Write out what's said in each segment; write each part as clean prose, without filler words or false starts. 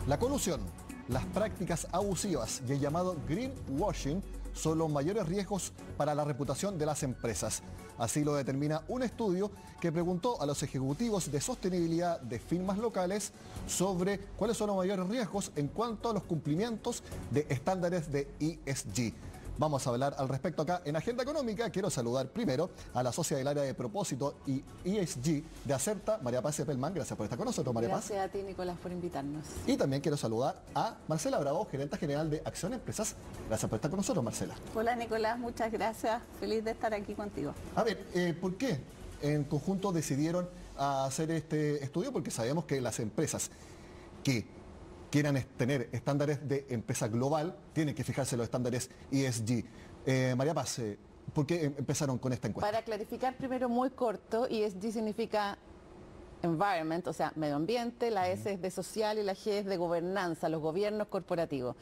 La colusión, las prácticas abusivas y el llamado greenwashing son los mayores riesgos para la reputación de las empresas. Así lo determina un estudio que preguntó a los ejecutivos de sostenibilidad de firmas locales sobre cuáles son los mayores riesgos en cuanto a los cumplimientos de estándares de ESG. Vamos a hablar al respecto acá en Agenda Económica. Quiero saludar primero a la socia del área de propósito y ESG de Acerta, María Paz Cepelman. Gracias por estar con nosotros, María Paz. Gracias a ti, Nicolás, por invitarnos. Y también quiero saludar a Marcela Bravo, gerente general de Acción Empresas. Gracias por estar con nosotros, Marcela. Hola, Nicolás, muchas gracias. Feliz de estar aquí contigo. A ver, ¿por qué en conjunto decidieron hacer este estudio? Porque sabemos que las empresas que quieran tener estándares de empresa global, tienen que fijarse en los estándares ESG. María Paz, ¿por qué empezaron con esta encuesta? Para clarificar primero muy corto, ESG significa environment, o sea, medio ambiente, la S es de social y la G es de gobernanza, los gobiernos corporativos.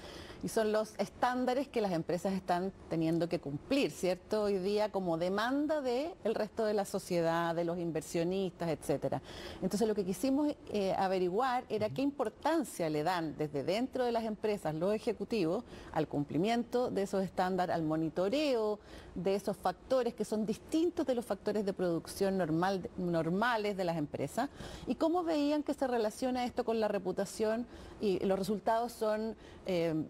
Y son los estándares que las empresas están teniendo que cumplir, ¿cierto? Hoy día como demanda del resto de la sociedad, de los inversionistas, etcétera. Entonces lo que quisimos averiguar era qué importancia le dan desde dentro de las empresas los ejecutivos al cumplimiento de esos estándares, al monitoreo de esos factores que son distintos de los factores de producción normales de las empresas. Y cómo veían que se relaciona esto con la reputación, y los resultados son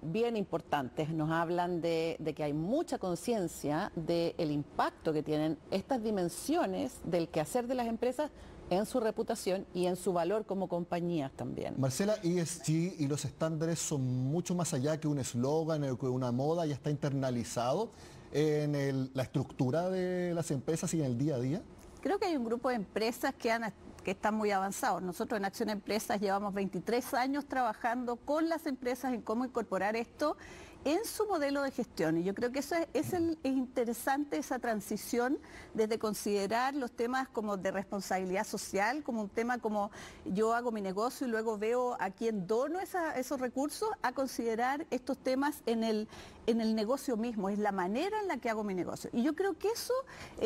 bien importantes. Nos hablan de que hay mucha conciencia del impacto que tienen estas dimensiones del quehacer de las empresas en su reputación y en su valor como compañías también. Marcela, ESG y los estándares son mucho más allá que un eslogan o que una moda, ya está internalizado en la estructura de las empresas y en el día a día. Creo que hay un grupo de empresas que están muy avanzados. Nosotros en Acción Empresas llevamos 23 años trabajando con las empresas en cómo incorporar esto en su modelo de gestión. Y yo creo que eso es interesante, esa transición desde considerar los temas como de responsabilidad social, como un tema como yo hago mi negocio y luego veo a quién dono esos recursos, a considerar estos temas en el negocio mismo, es la manera en la que hago mi negocio. Y yo creo que eso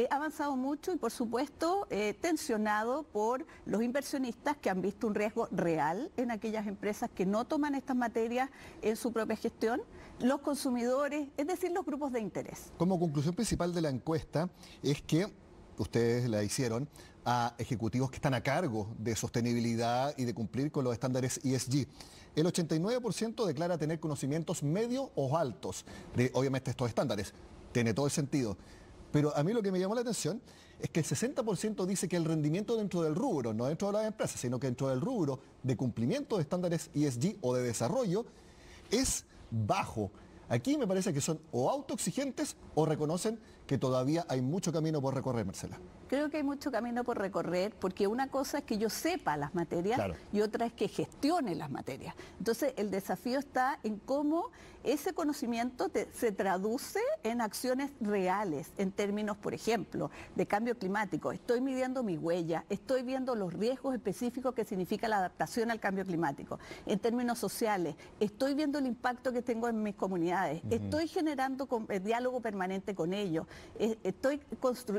ha avanzado mucho y por supuesto tensionado por los inversionistas que han visto un riesgo real en aquellas empresas que no toman estas materias en su propia gestión, los consumidores, es decir, los grupos de interés. Como conclusión principal de la encuesta es que ustedes la hicieron a ejecutivos que están a cargo de sostenibilidad y de cumplir con los estándares ESG. El 89% declara tener conocimientos medios o altos de, obviamente, estos estándares. Tiene todo el sentido. Pero a mí lo que me llamó la atención es que el 60% dice que el rendimiento dentro del rubro, no dentro de las empresas, sino que dentro del rubro de cumplimiento de estándares ESG o de desarrollo, es bajo. Aquí me parece que son o autoexigentes o reconocen que todavía hay mucho camino por recorrer, Marcela. Creo que hay mucho camino por recorrer porque una cosa es que yo sepa las materias, claro, y otra es que gestione las materias. Entonces el desafío está en cómo ese conocimiento se traduce en acciones reales, en términos, por ejemplo, de cambio climático. Estoy midiendo mi huella, estoy viendo los riesgos específicos que significa la adaptación al cambio climático. En términos sociales, estoy viendo el impacto que tengo en mis comunidades, estoy generando diálogo permanente con ellos. Estoy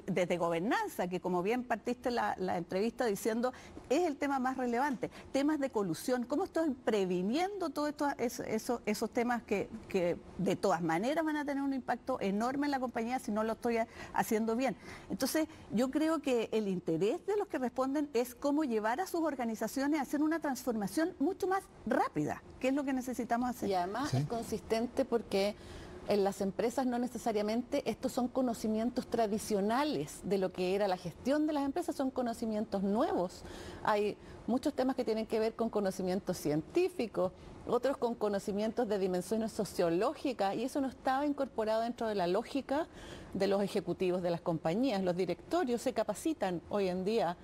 desde gobernanza, que como bien partiste la entrevista diciendo, es el tema más relevante. Temas de colusión, ¿cómo estoy previniendo todos esos temas que de todas maneras van a tener un impacto enorme en la compañía si no lo estoy haciendo bien? Entonces, yo creo que el interés de los que responden es cómo llevar a sus organizaciones a hacer una transformación mucho más rápida, que es lo que necesitamos hacer. Y además es consistente porque en las empresas no necesariamente estos son conocimientos tradicionales de lo que era la gestión de las empresas, son conocimientos nuevos. Hay muchos temas que tienen que ver con conocimientos científicos, otros con conocimientos de dimensiones sociológicas, y eso no estaba incorporado dentro de la lógica de los ejecutivos de las compañías. Los directorios se capacitan hoy en día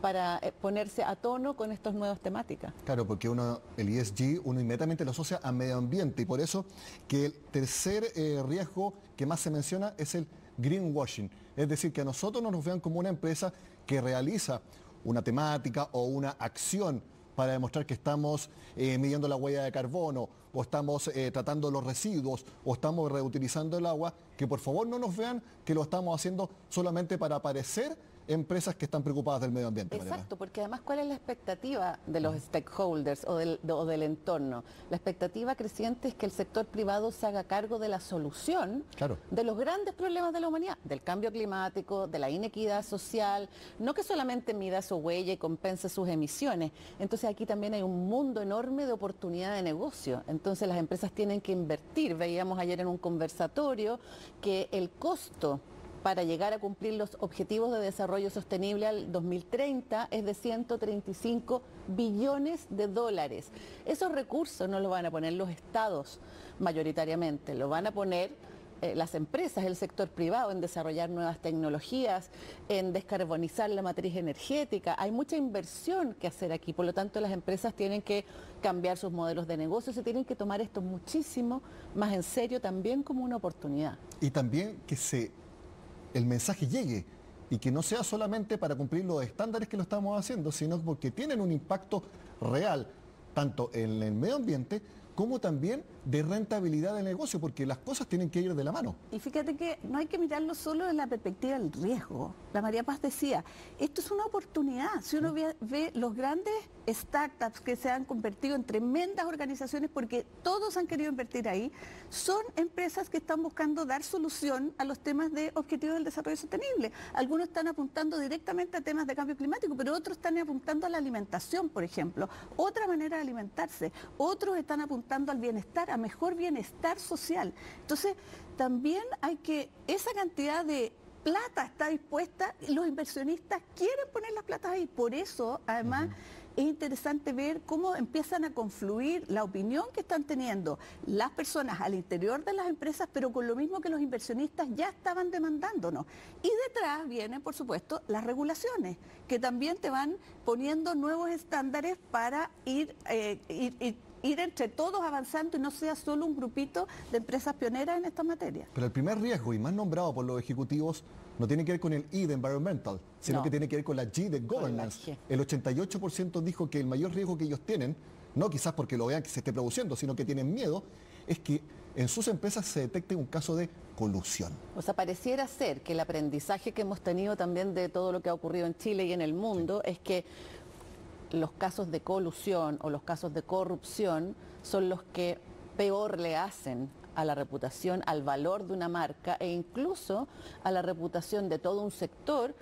para ponerse a tono con estas nuevas temáticas. Claro, porque el ESG uno inmediatamente lo asocia a medio ambiente y por eso que el tercer riesgo que más se menciona es el greenwashing. Es decir, que a nosotros no nos vean como una empresa que realiza una temática o una acción para demostrar que estamos midiendo la huella de carbono o estamos tratando los residuos o estamos reutilizando el agua, que por favor no nos vean que lo estamos haciendo solamente para aparecer empresas que están preocupadas del medio ambiente. Exacto, Mariana. porque además, ¿cuál es la expectativa de los stakeholders o del entorno? La expectativa creciente es que el sector privado se haga cargo de la solución de los grandes problemas de la humanidad, del cambio climático, de la inequidad social, no que solamente mida su huella y compense sus emisiones. Entonces aquí también hay un mundo enorme de oportunidad de negocio. Entonces las empresas tienen que invertir. Veíamos ayer en un conversatorio que el costo para llegar a cumplir los objetivos de desarrollo sostenible al 2030 es de 135 billones de dólares. Esos recursos no los van a poner los estados mayoritariamente, lo van a poner las empresas, el sector privado, en desarrollar nuevas tecnologías, en descarbonizar la matriz energética. Hay mucha inversión que hacer aquí, por lo tanto las empresas tienen que cambiar sus modelos de negocio, se tienen que tomar esto muchísimo más en serio también como una oportunidad. Y también que el mensaje llegue y que no sea solamente para cumplir los estándares que lo estamos haciendo, sino porque tienen un impacto real, tanto en el medio ambiente como también de rentabilidad del negocio, porque las cosas tienen que ir de la mano. Y fíjate que no hay que mirarlo solo desde la perspectiva del riesgo. La María Paz decía, esto es una oportunidad. Si uno ve los grandes startups que se han convertido en tremendas organizaciones porque todos han querido invertir ahí, son empresas que están buscando dar solución a los temas de objetivos del desarrollo sostenible. Algunos están apuntando directamente a temas de cambio climático, pero otros están apuntando a la alimentación, por ejemplo, otra manera de alimentarse. Otros están apuntando al bienestar, a mejor bienestar social. Entonces, también hay que, esa cantidad de plata está dispuesta, los inversionistas quieren poner las platas ahí. Por eso, además, es interesante ver cómo empiezan a confluir la opinión que están teniendo las personas al interior de las empresas, pero con lo mismo que los inversionistas ya estaban demandándonos. Y detrás vienen, por supuesto, las regulaciones, que también te van poniendo nuevos estándares para ir entre todos avanzando y no sea solo un grupito de empresas pioneras en esta materia. Pero el primer riesgo, y más nombrado por los ejecutivos, no tiene que ver con el E de environmental, sino que tiene que ver con la G de governance. El 88% dijo que el mayor riesgo que ellos tienen, no quizás porque lo vean que se esté produciendo, sino que tienen miedo, es que en sus empresas se detecte un caso de colusión. O sea, pareciera ser que el aprendizaje que hemos tenido también de todo lo que ha ocurrido en Chile y en el mundo es que los casos de colusión o los casos de corrupción son los que peor le hacen a la reputación, al valor de una marca e incluso a la reputación de todo un sector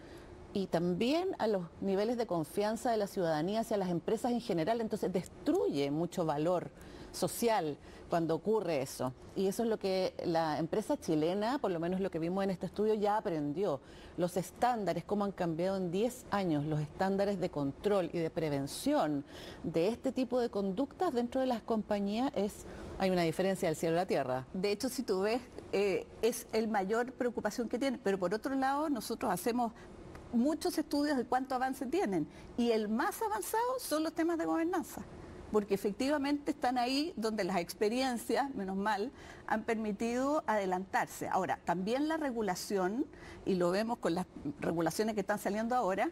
y también a los niveles de confianza de la ciudadanía hacia las empresas en general. Entonces destruye mucho valor social cuando ocurre eso. Y eso es lo que la empresa chilena, por lo menos lo que vimos en este estudio, ya aprendió. Los estándares, cómo han cambiado en 10 años, los estándares de control y de prevención de este tipo de conductas dentro de las compañías hay una diferencia del cielo a la tierra. De hecho, si tú ves, es el mayor preocupación que tiene. Pero por otro lado, nosotros hacemos muchos estudios de cuánto avance tienen. Y el más avanzado son los temas de gobernanza. Porque efectivamente están ahí donde las experiencias, menos mal, han permitido adelantarse. Ahora, también la regulación, y lo vemos con las regulaciones que están saliendo ahora,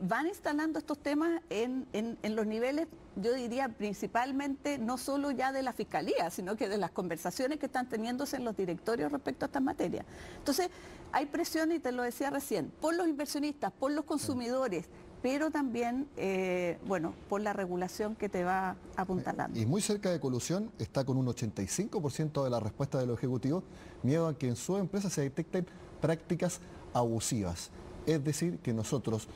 van instalando estos temas en los niveles, yo diría principalmente, no solo ya de la Fiscalía, sino que de las conversaciones que están teniéndose en los directorios respecto a estas materias. Entonces, hay presión, y te lo decía recién, por los inversionistas, por los consumidores, pero también, por la regulación que te va apuntalando. Y muy cerca de colusión está con un 85% de la respuesta de los ejecutivos, miedo a que en su empresa se detecten prácticas abusivas. Es decir, que nosotros,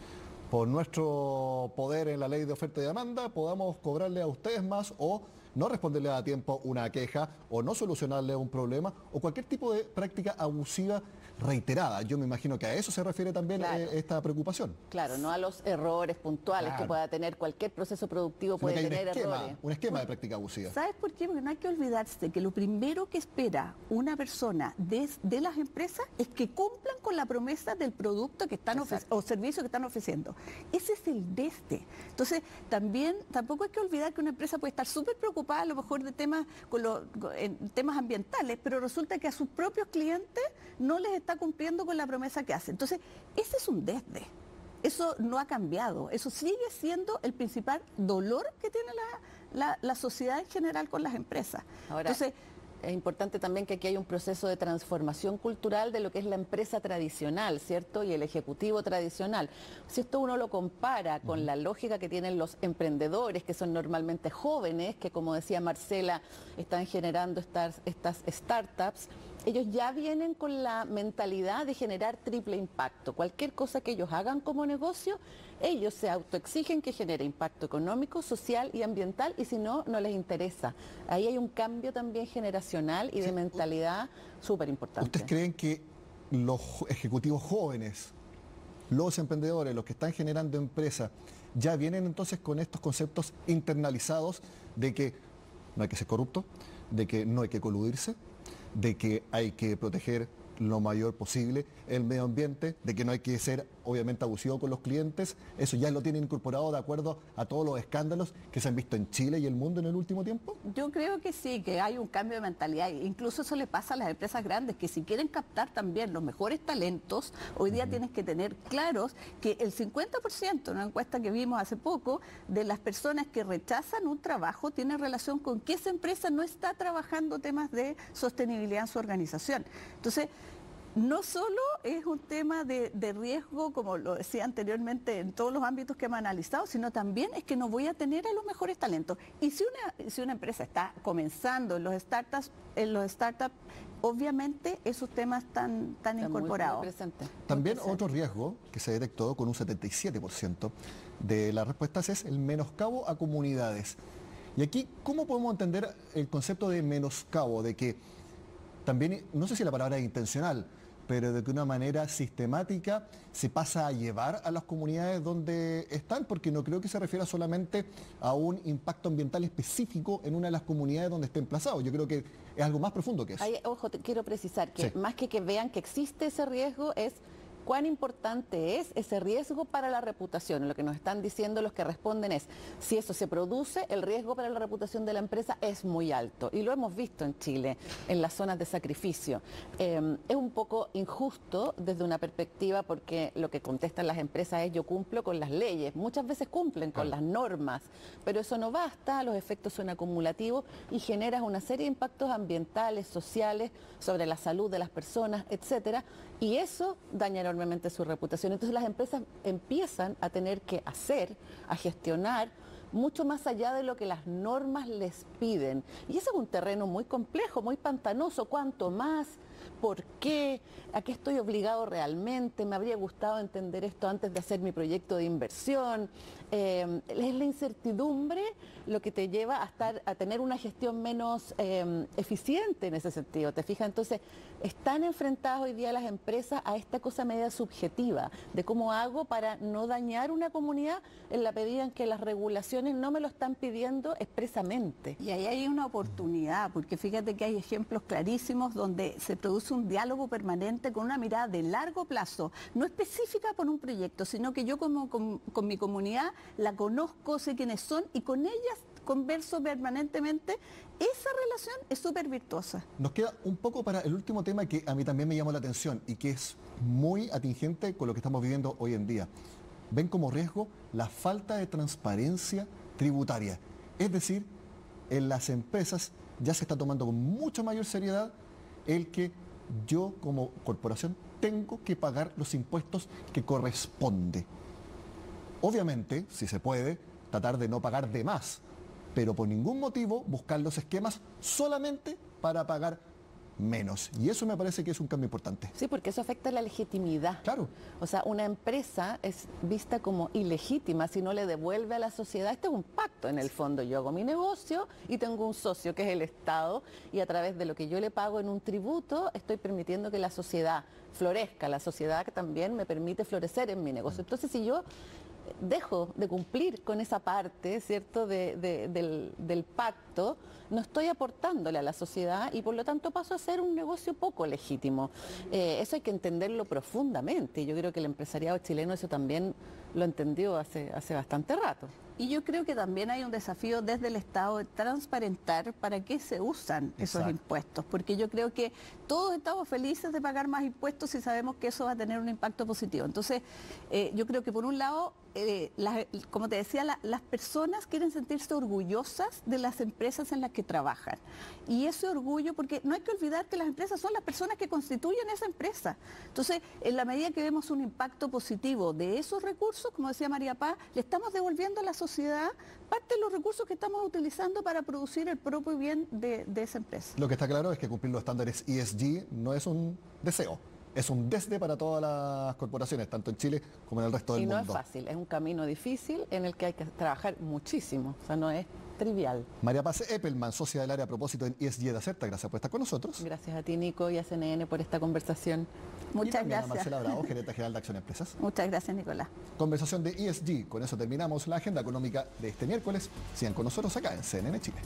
por nuestro poder en la ley de oferta y demanda, podamos cobrarle a ustedes más o no responderle a tiempo una queja o no solucionarle un problema o cualquier tipo de práctica abusiva reiterada. Yo me imagino que a eso se refiere también esta preocupación. Claro, no a los errores puntuales que pueda tener cualquier proceso productivo, puede tener errores. Un esquema de práctica abusiva. ¿Sabes por qué? Porque no hay que olvidarse que lo primero que espera una persona de las empresas es que cumplan con la promesa del producto que están o servicio que están ofreciendo. Ese es el Entonces, tampoco hay que olvidar que una empresa puede estar súper preocupada a lo mejor de temas en temas ambientales, pero resulta que a sus propios clientes no les está cumpliendo con la promesa que hace. Entonces, ese es un desde. Eso no ha cambiado. Eso sigue siendo el principal dolor que tiene la sociedad en general con las empresas. Ahora, entonces, es importante también que aquí hay un proceso de transformación cultural de lo que es la empresa tradicional, ¿cierto? Y el ejecutivo tradicional. Si esto uno lo compara con la lógica que tienen los emprendedores, que son normalmente jóvenes, que como decía Marcela, están generando estas startups, ellos ya vienen con la mentalidad de generar triple impacto. Cualquier cosa que ellos hagan como negocio, ellos se autoexigen que genere impacto económico, social y ambiental, y si no, no les interesa. Ahí hay un cambio también generacional y de mentalidad súper importante. ¿Ustedes creen que los ejecutivos jóvenes, los emprendedores, los que están generando empresas, ya vienen entonces con estos conceptos internalizados de que no hay que ser corrupto, de que no hay que coludirse, de que hay que proteger lo mayor posible el medio ambiente, de que no hay que ser obviamente abusivo con los clientes? ¿Eso ya lo tienen incorporado de acuerdo a todos los escándalos que se han visto en Chile y el mundo en el último tiempo? Yo creo que sí, que hay un cambio de mentalidad. Incluso eso le pasa a las empresas grandes, que si quieren captar también los mejores talentos, hoy día tienes que tener claros que el 50%, una encuesta que vimos hace poco, de las personas que rechazan un trabajo tiene relación con que esa empresa no está trabajando temas de sostenibilidad en su organización. Entonces, no solo es un tema de riesgo, como lo decía anteriormente, en todos los ámbitos que hemos analizado, sino también es que no voy a tener a los mejores talentos. Y si una empresa está comenzando en los startups, obviamente esos temas están incorporados. Muy presente. También otro riesgo que se detectó con un 77% de las respuestas es el menoscabo a comunidades. Y aquí, ¿cómo podemos entender el concepto de menoscabo? De que también, no sé si la palabra es intencional, pero de que una manera sistemática se pasa a llevar a las comunidades donde están, porque no creo que se refiera solamente a un impacto ambiental específico en una de las comunidades donde esté emplazado. Yo creo que es algo más profundo que eso. Ojo, quiero precisar que más que vean que existe ese riesgo, es cuán importante es ese riesgo para la reputación. Lo que nos están diciendo los que responden es, si eso se produce, el riesgo para la reputación de la empresa es muy alto. Y lo hemos visto en Chile, en las zonas de sacrificio. Es un poco injusto desde una perspectiva, porque lo que contestan las empresas es, yo cumplo con las leyes. Muchas veces cumplen con las normas, pero eso no basta, los efectos son acumulativos y generas una serie de impactos ambientales, sociales, sobre la salud de las personas, etcétera, y eso daña enormemente su reputación. Entonces las empresas empiezan a tener que a gestionar mucho más allá de lo que las normas les piden. Y ese es un terreno muy complejo, muy pantanoso. ¿Cuánto más? ¿Por qué? ¿A qué estoy obligado realmente? Me habría gustado entender esto antes de hacer mi proyecto de inversión. Es la incertidumbre lo que te lleva a tener una gestión menos eficiente en ese sentido. ¿Te fijas? Entonces, están enfrentadas hoy día las empresas a esta cosa media subjetiva de cómo hago para no dañar una comunidad en la medida en que las regulaciones no me lo están pidiendo expresamente. Y ahí hay una oportunidad, porque fíjate que hay ejemplos clarísimos donde se produce un diálogo permanente con una mirada de largo plazo, no específica por un proyecto, sino que yo con mi comunidad la conozco, sé quiénes son y con ellas converso permanentemente. Esa relación es súper virtuosa. Nos queda un poco para el último tema que a mí también me llamó la atención y que es muy atingente con lo que estamos viviendo hoy en día. Ven como riesgo la falta de transparencia tributaria. Es decir, en las empresas ya se está tomando con mucha mayor seriedad el que yo como corporación tengo que pagar los impuestos que corresponde. Obviamente, si se puede, tratar de no pagar de más, pero por ningún motivo buscar los esquemas solamente para pagar menos. Y eso me parece que es un cambio importante. Sí, porque eso afecta la legitimidad. Claro. O sea, una empresa es vista como ilegítima si no le devuelve a la sociedad. Este es un pacto en el fondo. Yo hago mi negocio y tengo un socio que es el Estado y a través de lo que yo le pago en un tributo estoy permitiendo que la sociedad florezca. La sociedad que también me permite florecer en mi negocio. Entonces, si yo dejo de cumplir con esa parte, ¿cierto?, del pacto, no estoy aportándole a la sociedad y por lo tanto paso a ser un negocio poco legítimo. Eso hay que entenderlo profundamente y yo creo que el empresariado chileno eso también lo entendió hace bastante rato. Y yo creo que también hay un desafío desde el Estado de transparentar para qué se usan esos impuestos, porque yo creo que todos estamos felices de pagar más impuestos si sabemos que eso va a tener un impacto positivo. Entonces, yo creo que por un lado, como te decía, las personas quieren sentirse orgullosas de las empresas en las que trabajan. Y ese orgullo, porque no hay que olvidar que las empresas son las personas que constituyen esa empresa. Entonces, en la medida que vemos un impacto positivo de esos recursos, como decía María Paz, le estamos devolviendo a la sociedad parte de los recursos que estamos utilizando para producir el propio bien de esa empresa. Lo que está claro es que cumplir los estándares ESG no es un deseo. Es un desde para todas las corporaciones, tanto en Chile como en el resto del mundo. Y no es fácil, es un camino difícil en el que hay que trabajar muchísimo, o sea, no es trivial. María Paz Eppelman, socia del área a propósito en ESG de Acerta, gracias por estar con nosotros. Gracias a ti, Nico, y a CNN por esta conversación. Muchas gracias. A Marcela Bravo, gerente general de Acción Empresas. Muchas gracias, Nicolás. Conversación de ESG. Con eso terminamos la agenda económica de este miércoles. Sigan con nosotros acá en CNN Chile.